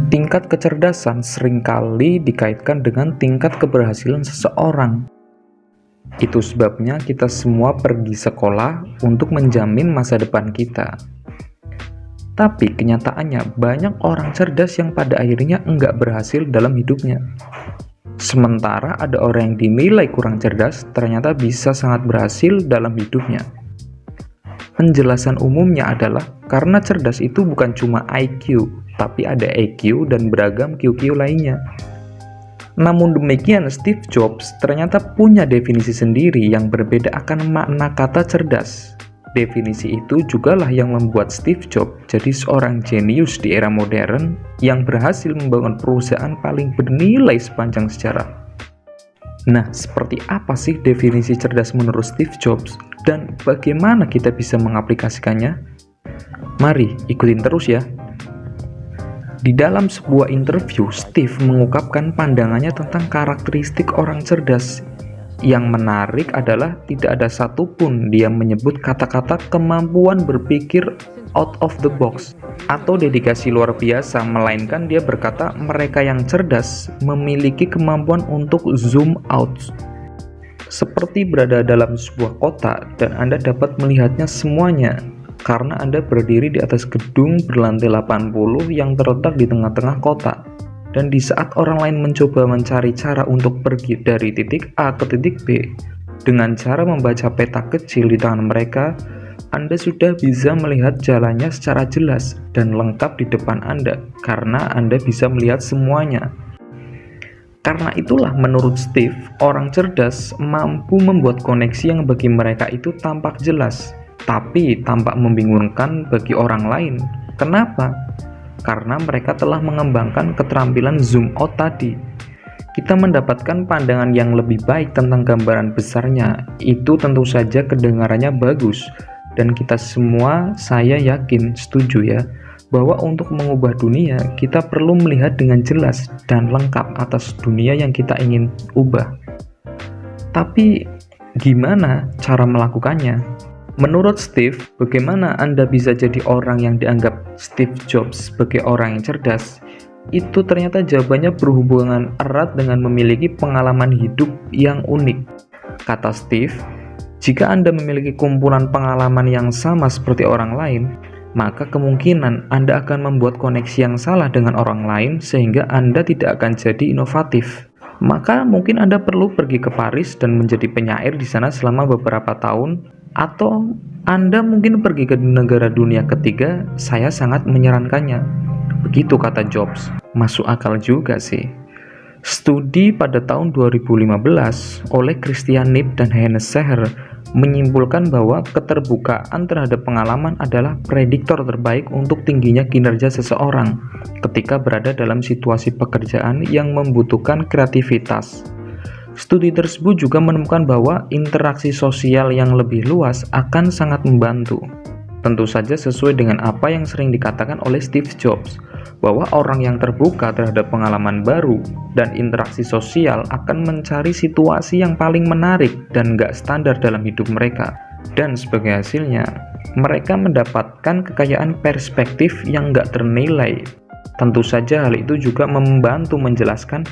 Tingkat kecerdasan seringkali dikaitkan dengan tingkat keberhasilan seseorang. Itu sebabnya kita semua pergi sekolah untuk menjamin masa depan kita. Tapi kenyataannya banyak orang cerdas yang pada akhirnya enggak berhasil dalam hidupnya. Sementara ada orang yang dinilai kurang cerdas ternyata bisa sangat berhasil dalam hidupnya. Penjelasan umumnya adalah karena cerdas itu bukan cuma IQ, tapi ada EQ dan beragam QQ lainnya. Namun demikian, Steve Jobs ternyata punya definisi sendiri yang berbeda akan makna kata cerdas. Definisi itu jugalah yang membuat Steve Jobs jadi seorang jenius di era modern yang berhasil membangun perusahaan paling bernilai sepanjang sejarah. Nah, seperti apa sih definisi cerdas menurut Steve Jobs dan bagaimana kita bisa mengaplikasikannya? Mari ikutin terus ya. Di dalam sebuah interview, Steve mengungkapkan pandangannya tentang karakteristik orang cerdas. Yang menarik adalah tidak ada satupun dia menyebut kata-kata kemampuan berpikir out of the box atau dedikasi luar biasa, melainkan dia berkata mereka yang cerdas memiliki kemampuan untuk zoom out. Seperti berada dalam sebuah kota dan Anda dapat melihatnya semuanya karena Anda berdiri di atas gedung berlantai 80 yang terletak di tengah-tengah kota. Dan di saat orang lain mencoba mencari cara untuk pergi dari titik A ke titik B dengan cara membaca peta kecil di tangan mereka, Anda sudah bisa melihat jalannya secara jelas dan lengkap di depan Anda karena Anda bisa melihat semuanya. Karena itulah menurut Steve, orang cerdas mampu membuat koneksi yang bagi mereka itu tampak jelas, tapi tampak membingungkan bagi orang lain. Kenapa? Karena mereka telah mengembangkan keterampilan zoom out tadi. Kita mendapatkan pandangan yang lebih baik tentang gambaran besarnya. Itu tentu saja kedengarannya bagus. Dan kita semua, saya yakin, setuju ya, bahwa untuk mengubah dunia, kita perlu melihat dengan jelas dan lengkap atas dunia yang kita ingin ubah. Tapi, gimana cara melakukannya? Menurut Steve, bagaimana Anda bisa jadi orang yang dianggap Steve Jobs sebagai orang yang cerdas? Itu ternyata jawabannya berhubungan erat dengan memiliki pengalaman hidup yang unik. Kata Steve, jika Anda memiliki kumpulan pengalaman yang sama seperti orang lain, maka kemungkinan Anda akan membuat koneksi yang salah dengan orang lain sehingga Anda tidak akan jadi inovatif. Maka mungkin Anda perlu pergi ke Paris dan menjadi penyair di sana selama beberapa tahun, atau Anda mungkin pergi ke negara dunia ketiga. Saya sangat menyarankannya. Begitu kata Jobs. Masuk akal juga sih. Studi pada tahun 2015 oleh Christian Knipp dan Hannes Seher menyimpulkan bahwa keterbukaan terhadap pengalaman adalah prediktor terbaik untuk tingginya kinerja seseorang ketika berada dalam situasi pekerjaan yang membutuhkan kreativitas. Studi tersebut juga menemukan bahwa interaksi sosial yang lebih luas akan sangat membantu. Tentu saja sesuai dengan apa yang sering dikatakan oleh Steve Jobs, bahwa orang yang terbuka terhadap pengalaman baru dan interaksi sosial akan mencari situasi yang paling menarik dan gak standar dalam hidup mereka. Dan sebagai hasilnya, mereka mendapatkan kekayaan perspektif yang gak ternilai. Tentu saja hal itu juga membantu menjelaskan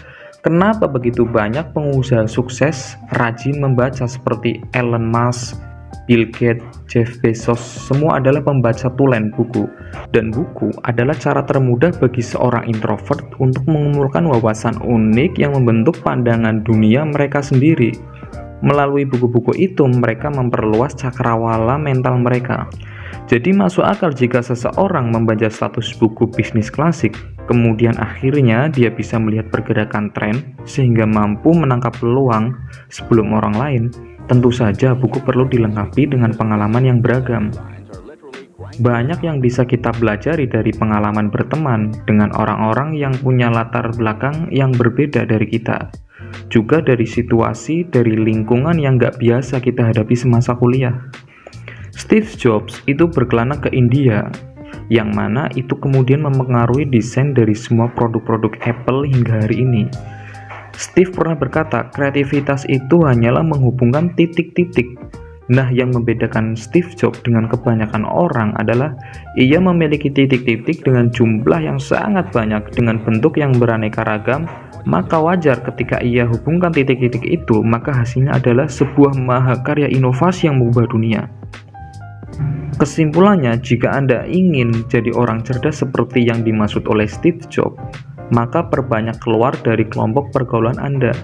kenapa begitu banyak pengusaha sukses rajin membaca seperti Elon Musk, Bill Gates, Jeff Bezos, semua adalah pembaca tulen buku. Dan buku adalah cara termudah bagi seorang introvert untuk mengumpulkan wawasan unik yang membentuk pandangan dunia mereka sendiri. Melalui buku-buku itu, mereka memperluas cakrawala mental mereka. Jadi masuk akal jika seseorang membaca status buku bisnis klasik, kemudian akhirnya dia bisa melihat pergerakan tren sehingga mampu menangkap peluang sebelum orang lain. Tentu saja buku perlu dilengkapi dengan pengalaman yang beragam. Banyak yang bisa kita pelajari dari pengalaman berteman dengan orang-orang yang punya latar belakang yang berbeda dari kita. Juga dari situasi, dari lingkungan yang gak biasa kita hadapi semasa kuliah. Steve Jobs itu berkelana ke India, yang mana itu kemudian mempengaruhi desain dari semua produk-produk Apple hingga hari ini. Steve pernah berkata, kreativitas itu hanyalah menghubungkan titik-titik. Nah, yang membedakan Steve Jobs dengan kebanyakan orang adalah ia memiliki titik-titik dengan jumlah yang sangat banyak dengan bentuk yang beraneka ragam. Maka wajar ketika ia hubungkan titik-titik itu, maka hasilnya adalah sebuah mahakarya inovasi yang mengubah dunia. Kesimpulannya, jika Anda ingin jadi orang cerdas seperti yang dimaksud oleh Steve Jobs, maka perbanyak keluar dari kelompok pergaulan Anda.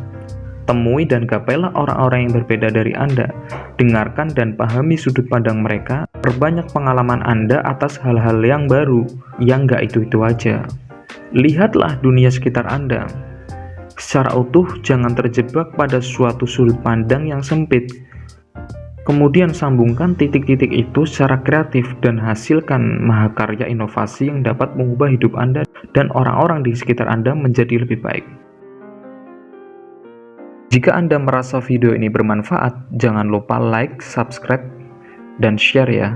Temui dan gapailah orang-orang yang berbeda dari Anda. Dengarkan dan pahami sudut pandang mereka. Perbanyak pengalaman Anda atas hal-hal yang baru, yang nggak itu-itu aja. Lihatlah dunia sekitar Anda secara utuh, jangan terjebak pada suatu sudut pandang yang sempit. Kemudian sambungkan titik-titik itu secara kreatif dan hasilkan mahakarya inovasi yang dapat mengubah hidup Anda dan orang-orang di sekitar Anda menjadi lebih baik. Jika Anda merasa video ini bermanfaat, jangan lupa like, subscribe, dan share ya.